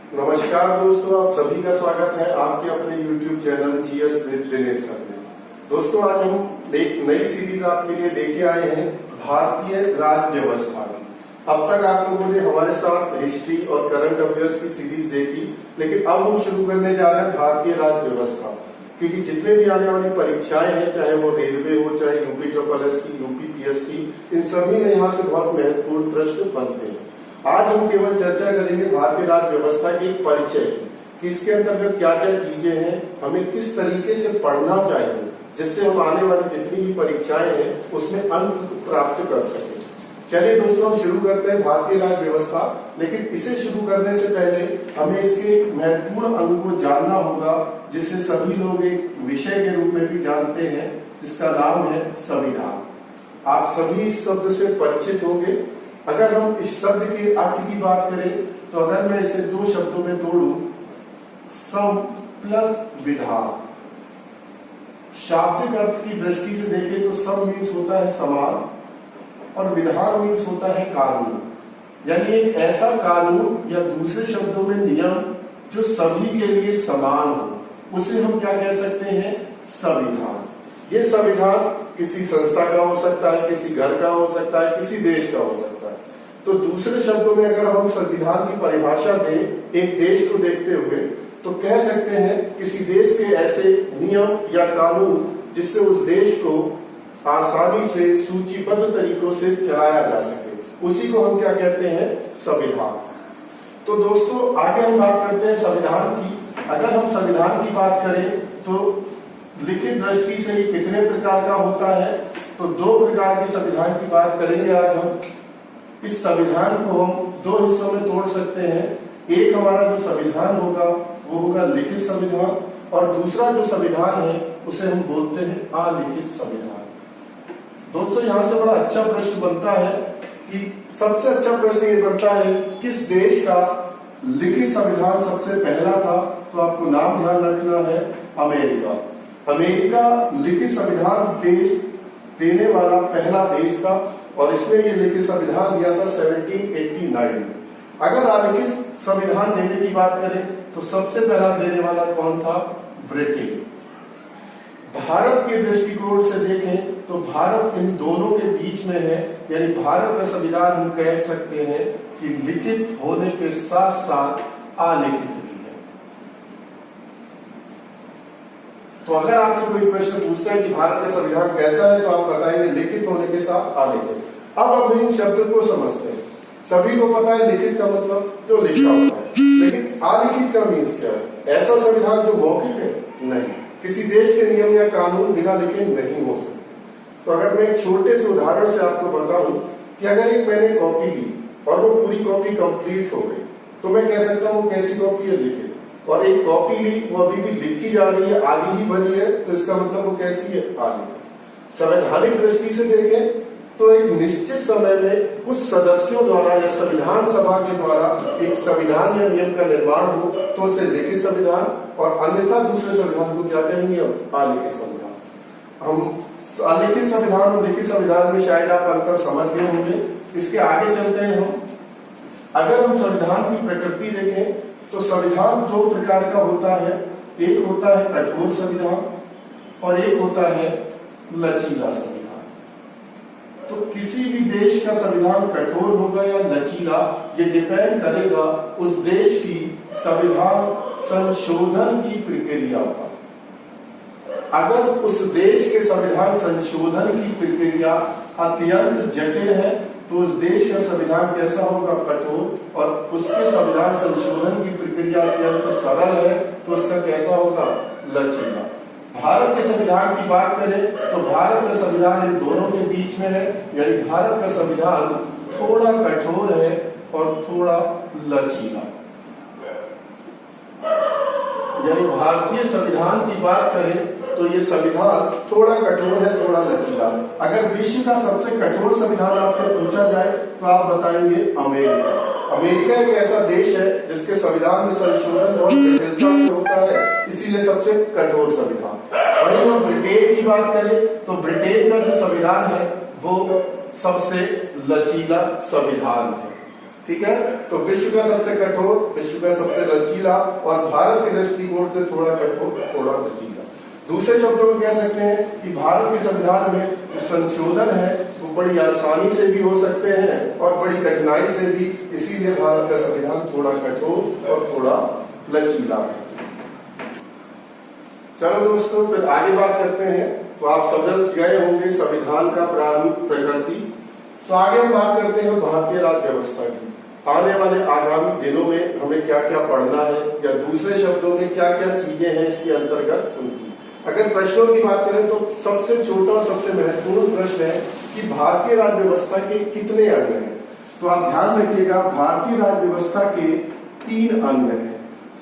नमस्कार दोस्तों, आप सभी का स्वागत है आपके अपने YouTube channel GS with Dinesh sir में। दोस्तों, आज हम एक नई सीरीज आपके लिए लेके आए हैं भारतीय राज्य व्यवस्था में। अब तक आप लोगों ने हमारे साथ हिस्ट्री और करंट अफेयर्स की सीरीज देखी, लेकिन अब हम शुरू करने जा रहे हैं भारतीय राज्य व्यवस्था, क्योंकि जितने भी आने वाली परीक्षाएं हैं, चाहे वो रेलवे हो, चाहे यूपी SSC, यूपी PSC, इन सभी में यहाँ से बहुत महत्वपूर्ण प्रश्न बनते हैं। आज हम केवल चर्चा करेंगे भारतीय राज्य व्यवस्था की एक परिचय की, इसके अंतर्गत क्या क्या चीजें हैं, हमें किस तरीके से पढ़ना चाहिए, जिससे हम आने वाली जितनी भी परीक्षाएं हैं उसमें अंक प्राप्त कर सकें। चलिए दोस्तों, हम शुरू करते हैं भारतीय राज्य व्यवस्था। लेकिन इसे शुरू करने से पहले हमें इसके महत्वपूर्ण अंग को जानना होगा, जिसे सभी लोग एक विषय के रूप में भी जानते हैं, जिसका नाम है संविधान। आप सभी इस शब्द से परिचित होंगे। अगर हम इस शब्द के अर्थ की बात करें, तो अगर मैं इसे दो शब्दों में तोड़ूं, सम प्लस विधान, शाब्दिक अर्थ की दृष्टि से देखें तो सम मीन्स होता है समान और विधान मीन्स होता है कानून, यानी एक ऐसा कानून या दूसरे शब्दों में नियम जो सभी के लिए समान हो, उसे हम क्या कह सकते हैं? संविधान। ये संविधान किसी संस्था का हो सकता है, किसी घर का हो सकता है, किसी देश का हो सकता है। तो दूसरे शब्दों में अगर हम संविधान की परिभाषा दें एक देश को देखते हुए, तो कह सकते हैं किसी देश के ऐसे नियम या कानून जिससे उस देश को आसानी से सूचीबद्ध तरीकों से चलाया जा सके, उसी को हम क्या कहते हैं? संविधान। तो दोस्तों, आगे हम बात करते हैं संविधान की। अगर हम संविधान की बात करें तो लिखित दृष्टि से ये कितने प्रकार का होता है? तो दो प्रकार के संविधान की बात करेंगे आज हम। इस संविधान को हम दो हिस्सों में तोड़ सकते हैं। एक हमारा जो संविधान होगा वो होगा लिखित संविधान, और दूसरा जो संविधान है उसे हम बोलते हैं अलिखित संविधान। दोस्तों, यहाँ से बड़ा अच्छा प्रश्न बनता है कि सबसे अच्छा प्रश्न ये बनता है, किस देश का लिखित संविधान सबसे पहला था? तो आपको नाम ध्यान रखना है, अमेरिका। अमेरिका लिखित संविधान देश देने वाला पहला देश था, और इसने ये लिखित संविधान दिया था 1789। अगर अलिखित संविधान देने की बात करें तो सबसे पहला देने वाला कौन था? ब्रिटेन। भारत के दृष्टिकोण से देखें तो भारत इन दोनों के बीच में है, यानी भारत का संविधान हम कह सकते हैं कि लिखित होने के साथ साथ अलिखित भी है। तो अगर आपसे कोई प्रश्न पूछता है कि भारत का संविधान कैसा है, तो आप बताएंगे लिखित होने के साथ अलिखित। अब हम इन शब्द को समझते हैं। सभी को पता है लिखित का मतलब जो लिखा होता है, लेकिन अलिखित का मीन्स क्या है? ऐसा संविधान जो मौखिक है? नहीं, किसी देश के नियम या कानून बिना लिखे नहीं हो सकते। तो अगर मैं एक छोटे से उदाहरण से आपको बताऊं कि अगर एक मैंने कॉपी ली और वो पूरी कॉपी कंप्लीट हो गई, तो मैं कह सकता हूँ कैसी कॉपी है? लिखित। और एक कॉपी ली, वो अभी भी लिखी जा रही है, आधी ही बनी है, तो इसका मतलब वो कैसी है? अलिखित। संवैधानिक दृष्टि से देखें तो एक निश्चित समय में कुछ सदस्यों द्वारा या संविधान सभा के द्वारा एक संविधान या नियम का निर्माण हो तो उसे लिखित संविधान, और अन्यथा दूसरे संविधान को क्या कहेंगे? अलिखित संविधान। हम अलिखित संविधान और लिखित संविधान में शायद आप अंतर समझ गए होंगे। इसके आगे चलते हैं हम। अगर हम संविधान की प्रकृति देखें तो संविधान दो प्रकार का होता है। एक होता है कठोर संविधान और एक होता है लचीला संविधान। तो किसी भी देश का संविधान कठोर होगा या लचीला, ये डिपेंड करेगा उस देश की संविधान संशोधन की प्रक्रिया पर। अगर उस देश के संविधान संशोधन की प्रक्रिया अत्यंत जटिल है तो उस देश का संविधान कैसा होगा? कठोर। और उसके संविधान संशोधन की प्रक्रिया अत्यंत सरल है तो उसका कैसा होगा? लचीला। भारत के संविधान की बात करें तो भारत का संविधान इन दोनों के बीच में है, यानी भारत का संविधान थोड़ा कठोर है और थोड़ा लचीला। यानी भारतीय संविधान की बात करें तो ये संविधान थोड़ा कठोर है, थोड़ा लचीला। अगर विश्व का सबसे कठोर संविधान आपसे पूछा जाए तो आप बताएंगे अमेरिका। अमेरिका एक ऐसा देश है जिसके संविधान में संशोधन बहुत जटिलता से होता है, इसीलिए सबसे कठोर संविधान। वहीं हम ब्रिटेन की बात करें तो ब्रिटेन का जो संविधान है वो सबसे लचीला संविधान है। ठीक है। तो विश्व का सबसे कठोर, विश्व का सबसे लचीला और भारत के दृष्टिकोण से थोड़ा कठोर, थोड़ा लचीला। दूसरे शब्दों में कह सकते हैं कि भारत के संविधान में जो संशोधन है वो बड़ी आसानी से भी हो सकते हैं और बड़ी कठिनाई से भी, इसीलिए भारत का संविधान थोड़ा कठोर और थोड़ा लचीला है। चलो दोस्तों, फिर आगे बात करते हैं। तो आप समझ गए होंगे संविधान का प्रारूप, प्रकृति। तो आगे हम बात करते हैं भारतीय राज्य व्यवस्था की। आने वाले आगामी दिनों में हमें क्या क्या पढ़ना है, या दूसरे शब्दों में क्या क्या चीजें हैं इसके अंतर्गत उनकी। अगर प्रश्नों की बात करें तो सबसे छोटा और सबसे महत्वपूर्ण प्रश्न है कि भारतीय राज्य व्यवस्था के कितने अंग हैं। तो आप ध्यान रखिएगा, भारतीय राज्य व्यवस्था के 3 अंग हैं।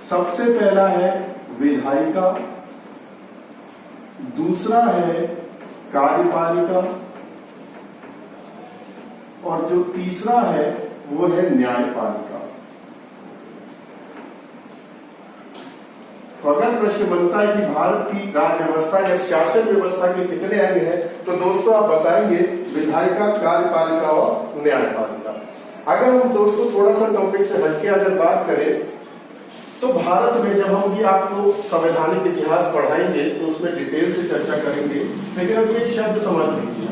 सबसे पहला है विधायिका, दूसरा है कार्यपालिका, और जो तीसरा है वो है न्यायपालिका। तो अगर प्रश्न बनता है कि भारत की राज्य व्यवस्था या शासन व्यवस्था के कितने अंग हैं, तो दोस्तों आप बताएंगे विधायिका, कार्यपालिका और न्यायपालिका। अगर हम दोस्तों थोड़ा सा टॉपिक से हटके अगर बात करें तो भारत में जब हम ये आपको संवैधानिक इतिहास पढ़ाएंगे तो उसमें डिटेल से चर्चा करेंगे, लेकिन अब ये शब्द समझ लीजिए।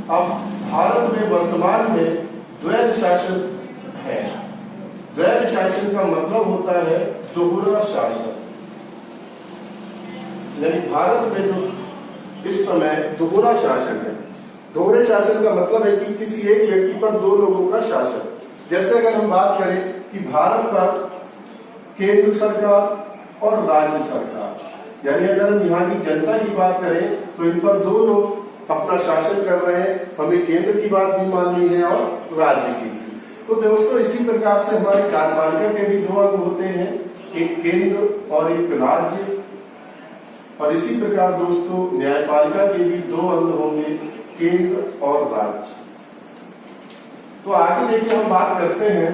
अब भारत में वर्तमान में द्वैध शासन है। द्वैध शासन का मतलब होता है दोहरा शासन, यानी भारत में जो इस समय दोहरा शासन है। दोहरे शासन का मतलब है कि किसी एक व्यक्ति पर 2 लोगों का शासन। जैसे अगर हम बात करें कि भारत पर केंद्र सरकार और राज्य सरकार, यानी अगर हम यहाँ की जनता की बात करें तो इन पर 2 लोग अपना शासन कर रहे हैं। हमें केंद्र की बात भी माननी है और राज्य की भी। तो दोस्तों इसी प्रकार से हमारे कार्यपालिका के भी 2 अंग होते हैं, एक केंद्र और एक राज्य। और इसी प्रकार दोस्तों न्यायपालिका के भी 2 अंग होंगे, केंद्र और राज्य। तो आगे देखिए हम बात करते हैं।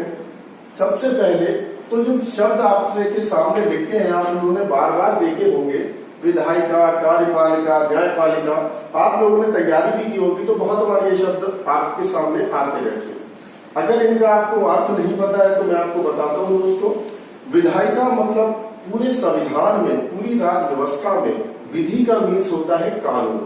सबसे पहले तो जो शब्द आपसे के सामने लिखे हैं, आप लोगों ने बार बार देखे होंगे, विधायिका, कार्यपालिका, न्यायपालिका। आप लोगों ने तैयारी भी की होगी तो बहुत बार ये शब्द आपके सामने आते रहते हैं। अगर इनका आपको अर्थ नहीं पता है तो मैं आपको बताता हूँ दोस्तों। विधायिका मतलब पूरे संविधान में, पूरी राज्य व्यवस्था में विधि का मीन्स होता है कानून।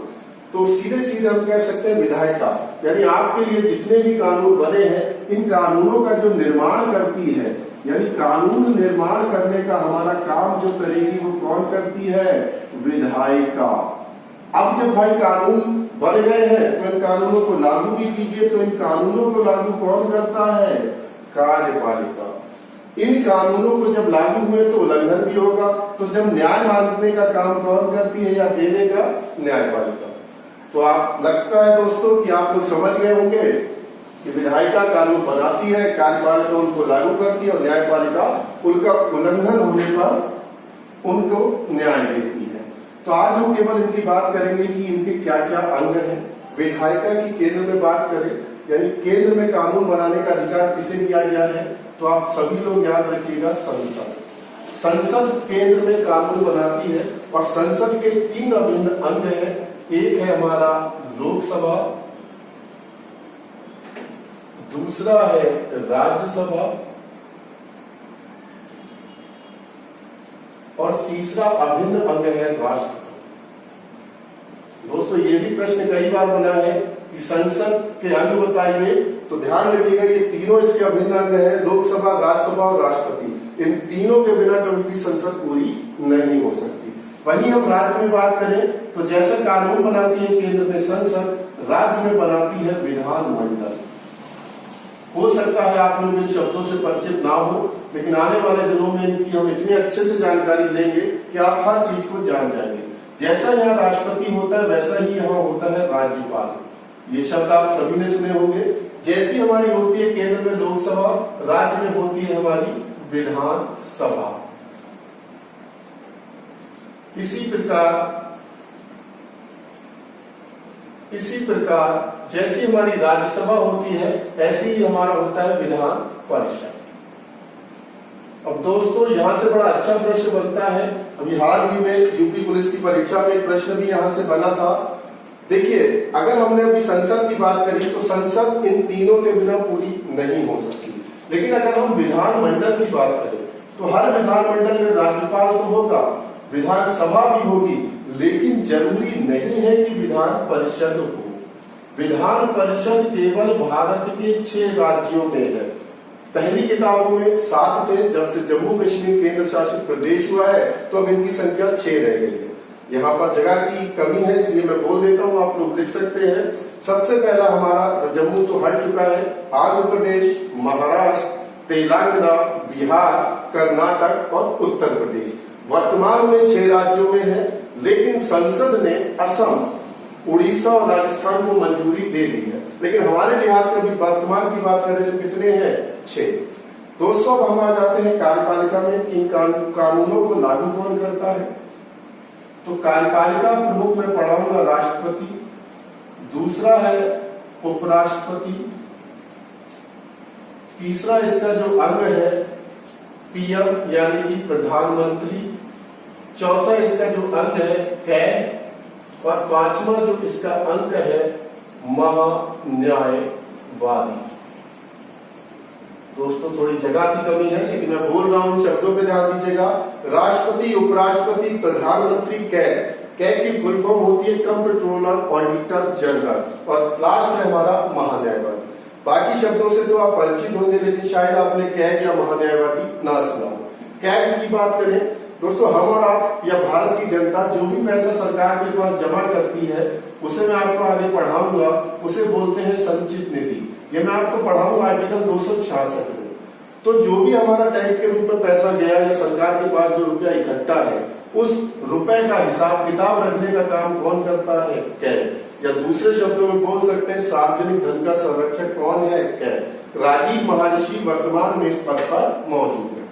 तो सीधे सीधे हम कह सकते हैं विधायिका यानी आपके लिए जितने भी कानून बने हैं, इन कानूनों का जो निर्माण करती है, यानी कानून निर्माण करने का हमारा काम जो करेगी वो कौन करती है? विधायिका। अब जब भाई कानून बन गए हैं तो इन कानूनों को लागू भी कीजिए। तो इन कानूनों को लागू कौन करता है? कार्यपालिका। इन कानूनों को जब लागू हुए तो उल्लंघन भी होगा, तो जब न्याय मांगने का काम कौन करती है या देने का? न्यायपालिका। तो आप लगता है दोस्तों कि आप लोग समझ गए होंगे कि विधायिका कानून बनाती है, कार्यपालिका उनको लागू करती है और न्यायपालिका उनका उल्लंघन होने पर उनको न्याय देती है। तो आज हम केवल इनकी बात करेंगे कि इनके क्या क्या अंग हैं। विधायिका की केंद्र में बात करें, यानी केंद्र में कानून बनाने का अधिकार किसे दिया गया है? तो आप सभी लोग याद रखिएगा, संसद। संसद केंद्र में कानून बनाती है और संसद के 3 अभिन्न अंग हैं। एक है हमारा लोकसभा, दूसरा है राज्यसभा और तीसरा अभिन्न अंग है राष्ट्रपति। दोस्तों ये भी प्रश्न कई बार बना है कि संसद के अंग बताइए, तो ध्यान रखिएगा ये तीनों इसके अभिन्न अंग है, लोकसभा, राज्यसभा और राष्ट्रपति। इन तीनों के बिना कभी भी संसद पूरी नहीं हो सकती। वहीं हम राज्य में बात करें तो जैसे कानून बनाती है केंद्र में संसद, राज्य में बनाती है विधानमंडल। हो सकता है आप लोग इन शब्दों से परिचित ना हो, लेकिन आने वाले दिनों में इनकी हम इतने अच्छे से जानकारी लेंगे कि आप हर चीज को जान जाएंगे। जैसा यहाँ राष्ट्रपति होता है वैसा ही यहाँ होता है राज्यपाल। ये शब्द आप सभी ने सुने होंगे। जैसी हमारी होती है केंद्र में लोकसभा, राज्य में होती है हमारी विधानसभा। इसी प्रकार जैसी हमारी राज्यसभा होती है ऐसी ही हमारा होता है विधान परिषद। अब दोस्तों यहां से बड़ा अच्छा प्रश्न बनता है। अभी हाल ही में यूपी पुलिस की परीक्षा में एक प्रश्न भी यहां से बना था। देखिए अगर हमने अभी संसद की बात करी तो संसद इन तीनों के बिना पूरी नहीं हो सकती। लेकिन अगर हम विधानमंडल की बात करें तो हर विधानमंडल में राज्यपाल तो होगा, विधानसभा भी होगी, लेकिन जरूरी नहीं है कि विधान परिषद हो। विधान परिषद केवल भारत के 6 राज्यों में है। पहली किताबों में 7 थे, जब से जम्मू कश्मीर केंद्र शासित प्रदेश हुआ है तो अब इनकी संख्या 6 रह गई है। यहाँ पर जगह की कमी है, इसलिए मैं बोल देता हूँ, आप लोग लिख सकते हैं। सबसे पहला हमारा जम्मू तो हट चुका है, आंध्र प्रदेश, महाराष्ट्र, तेलंगाना, बिहार, कर्नाटक और उत्तर प्रदेश वर्तमान में 6 राज्यों में है। लेकिन संसद ने असम, उड़ीसा और राजस्थान को मंजूरी दे दी है। लेकिन हमारे लिहाज से अभी वर्तमान की बात करें तो कितने हैं? 6। दोस्तों अब हम आ जाते हैं कार्यपालिका में कि इन कानूनों को लागू कौन करता है। तो कार्यपालिका प्रमुख में पढ़ाऊंगा राष्ट्रपति, दूसरा है उपराष्ट्रपति, तीसरा इसका जो अंग है पीएम यानी कि प्रधानमंत्री, चौथा इसका जो अंग है कैग, और 5वां जो इसका अंक है महान्यायवादी। दोस्तों थोड़ी जगह की कमी है, लेकिन मैं बोल रहा हूं शब्दों पे ध्यान दीजिएगा। राष्ट्रपति, उपराष्ट्रपति, प्रधानमंत्री, कैग। कैग की फुल फॉर्म होती है कंप्ट्रोलर ऑडिटर जनरल, और लास्ट है हमारा महान्यायवादी। बाकी शब्दों से तो आप परिचित होंगे, लेकिन शायद आपने कैग या महान्यायवादी ना सुना हो। कैग की बात करें दोस्तों, हम और आप या भारत की जनता जो भी पैसा सरकार के पास जमा करती है उसे मैं आपको आगे पढ़ाऊंगा, उसे बोलते हैं संचित निधि। ये मैं आपको पढ़ाऊंगा आर्टिकल 266 में। तो जो भी हमारा टैक्स के रूप में पैसा गया या सरकार के पास जो रुपया इकट्ठा है, उस रुपए का हिसाब किताब रखने का काम कौन करता है? कैग। या दूसरे शब्दों में बोल सकते हैं सार्वजनिक धन का संरक्षक कौन है? कैग। राजीव महर्षि वर्तमान में इस पद पर मौजूद है।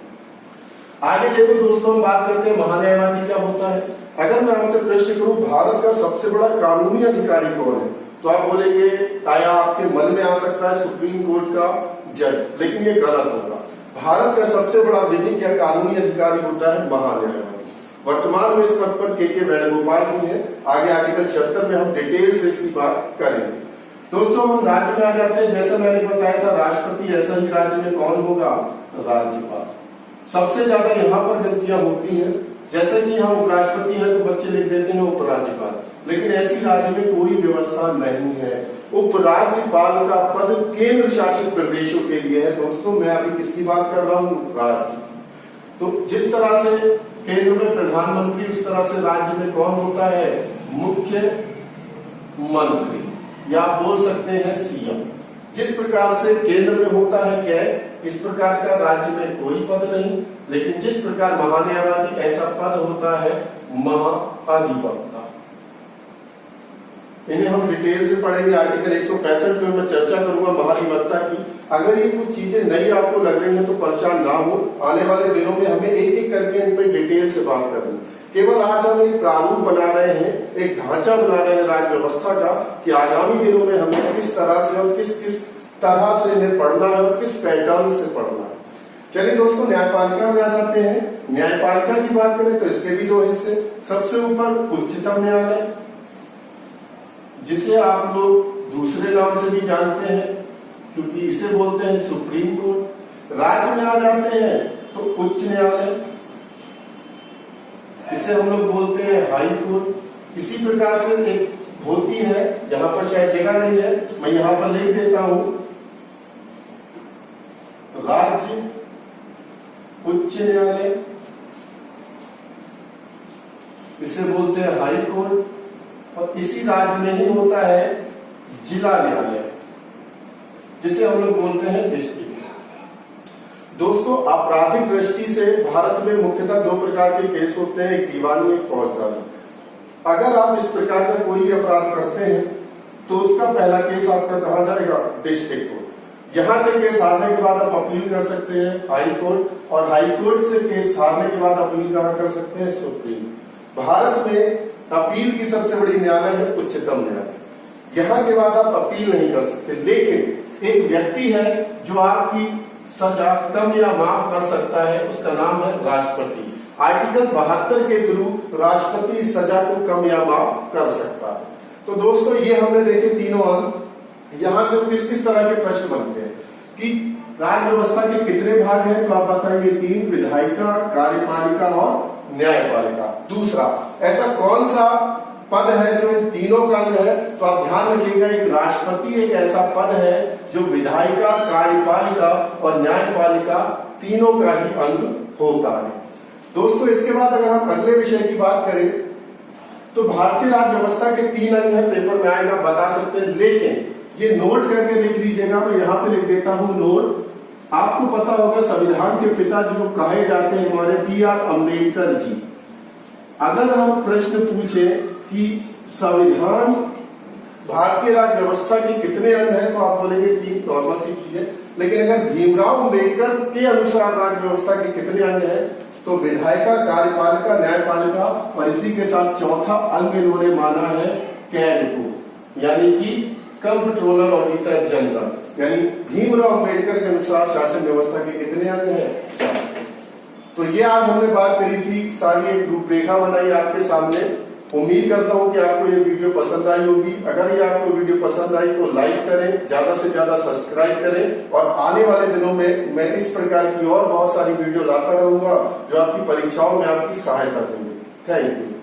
आगे देखो दोस्तों, हम बात करते हैं महान्यायवादी क्या होता है। अगर मैं आपसे प्रश्न करूं भारत का सबसे बड़ा कानूनी अधिकारी कौन है, तो आप बोलेंगे आया आपके मन में आ सकता है सुप्रीम कोर्ट का जज, लेकिन ये गलत होगा। भारत का सबसे बड़ा विधिक या कानूनी अधिकारी होता है महान्यायवादी। वर्तमान में इस पद पर के वेणुगोपाल जी हैं। आगे आर्टिकल 76 में हम डिटेल से इसकी बात करेंगे। दोस्तों हम राज्य में आ जाते हैं। जैसा मैंने बताया था राष्ट्रपति, ऐसा ही राज्य में कौन होगा? राज्यपाल। सबसे ज्यादा यहाँ पर गलतियां होती हैं, जैसे कि यहाँ उपराष्ट्रपति है तो बच्चे लिख देते हैं उपराज्यपाल, लेकिन ऐसी राज्य में कोई व्यवस्था नहीं है। उपराज्यपाल का पद केंद्र शासित प्रदेशों के लिए है। दोस्तों मैं अभी किसकी बात कर रहा हूँ? राज्य। तो जिस तरह से केंद्र में प्रधानमंत्री, उस तरह से राज्य में कौन होता है? मुख्य मंत्री, या आप बोल सकते हैं सीएम। जिस प्रकार से केंद्र में होता है कैग, इस प्रकार का राज्य में कोई पद नहीं। लेकिन जिस प्रकार महान्यायवादी ऐसा पद होता है महाधिवक्ता। इन्हें हम डिटेल से पढ़ेंगे। आर्टिकल 165 में मैं चर्चा करूंगा महाधिवक्ता की। अगर ये कुछ चीजें नई आपको लग रही हैं तो परेशान ना हो, आने वाले दिनों में हमें एक एक करके इन पर डिटेल से बात करनी। केवल आज हम एक प्रारूप बना रहे हैं, एक ढांचा बना रहे हैं राज्य व्यवस्था का, कि आगामी दिनों में हमें किस तरह से और किस किस तरह से इन्हें पढ़ना है और किस पैटर्न से पढ़ना है। चलिए दोस्तों न्यायपालिका में आ जाते हैं। न्यायपालिका की बात करें तो इसके भी 2 हिस्से। सबसे ऊपर उच्चतम न्यायालय, जिसे आप लोग दूसरे नाम से भी जानते हैं क्योंकि इसे बोलते हैं सुप्रीम कोर्ट। राज्य में आ जाते हैं तो उच्च न्यायालय, इसे हम लोग बोलते हैं हाई कोर्ट। इसी प्रकार से एक होती है, यहाँ पर शायद जगह नहीं है, मैं यहाँ पर लिख देता हूं, राज्य उच्च न्यायालय, इसे बोलते हैं हाई कोर्ट। और इसी राज्य में ही होता है जिला न्यायालय, जिसे हम लोग बोलते हैं डिस्ट्रिक्ट। दोस्तों आपराधिक दृष्टि से भारत में मुख्यतः 2 प्रकार के केस होते हैं, एक दीवानी, एक फौजदारी। अगर आप इस प्रकार का कोई भी अपराध करते हैं तो उसका पहला केस आपका कहा जाएगा? District court. यहां से केस हारने के बाद आप अपील कर सकते हैं हाई कोर्ट, और हाई कोर्ट से केस हारने के बाद अपील कहां कर सकते हैं? सुप्रीम। भारत में अपील की सबसे बड़ी न्यायालय है उच्चतम न्यायालय। यहाँ के बाद आप अपील नहीं कर सकते, लेकिन एक व्यक्ति है जो आपकी सजा कम या माफ कर सकता है, उसका नाम है राष्ट्रपति। आर्टिकल 72 के थ्रू राष्ट्रपति सजा को कम या माफ कर सकता है। तो दोस्तों ये हमने देखे तीनों अंग। यहां से किस किस तरह के प्रश्न बनते हैं कि राज्य व्यवस्था के कितने भाग हैं? तो आप बताएंगे 3, विधायिका, कार्यपालिका और न्यायपालिका। दूसरा, ऐसा कौन सा पद है जो इन तीनों का अंग है? तो आप ध्यान रखिएगा, एक राष्ट्रपति एक ऐसा पद है जो विधायिका, कार्यपालिका और न्यायपालिका तीनों का ही अंग होता है। दोस्तों, इसके बाद अगर हम अगले विषय की बात करें तो भारतीय राज्य व्यवस्था के 3 अंग है, पेपर में आएगा, बता सकते हैं, लेकिन ये नोट करके लिख लीजिएगा। मैं यहाँ पे लिख देता हूं नोट। आपको पता होगा संविधान के पिता जो कहे जाते हैं हमारे PR अम्बेडकर जी। अगर हम प्रश्न पूछे कि संविधान भारतीय राज्य व्यवस्था के कितने अंग हैं, तो आप बोलेंगे 3, नॉर्मल सी चीज है। लेकिन अगर भीमराव अम्बेडकर के अनुसार राज्य व्यवस्था के कितने अंग हैं, तो विधायिका, कार्यपालिका, न्यायपालिका और इसी के साथ चौथा अंग इन्होंने माना है कैग को, यानी कि कंप्ट्रोलर ऑडिटर जनरल। यानी भीमराव अम्बेडकर के अनुसार शासन व्यवस्था के कितने अंग हैं? तो ये आज हमने बात करी थी, सारी एक रूपरेखा बनाई आपके सामने। उम्मीद करता हूं कि आपको ये वीडियो पसंद आई होगी। अगर ये आपको वीडियो पसंद आई तो लाइक करें, ज्यादा से ज्यादा सब्सक्राइब करें और आने वाले दिनों में मैं इस प्रकार की और बहुत सारी वीडियो लाता रहूंगा जो आपकी परीक्षाओं में आपकी सहायता देंगे। Thank you.